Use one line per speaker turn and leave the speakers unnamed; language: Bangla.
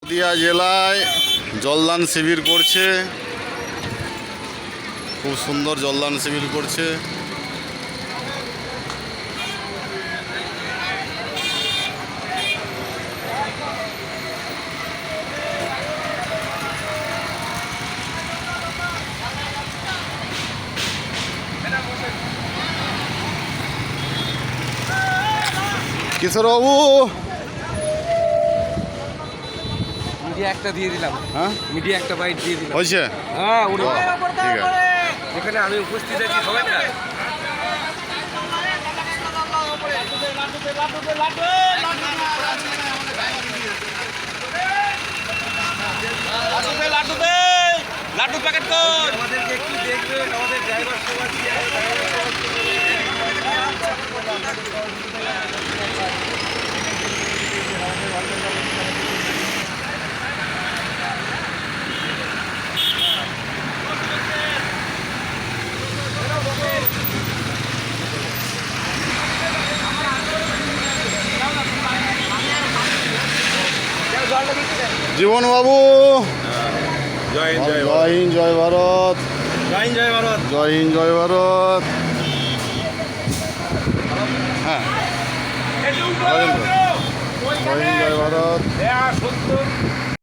নদিয়া জেলায় জলদান শিবির করছে, খুব সুন্দর জলদান শিবির করছে। কিশোরবাবু
মিডিয়া একটা দিয়ে দিলাম,
হ্যাঁ
মিডিয়া একটা বাইট দিয়ে দিলাম।
হয়েছে?
হ্যাঁ,
ঠিক আছে।
যেখানে আমি উপস্থিত আছি সবাই না। লাড্ডু প্যাকেট কর, আমাদেরকে একটু দেখবেন, আমাদের ড্রাইভার সবার
জীবনবাবু
জয় হিন্দ,
জয় হিন্দ, জয় ভারত।
জয় হিন্দ, জয় ভারত।
জয় হিন্দ, জয় ভারত। হ্যাঁ, জয় হিন্দ, জয় ভারত।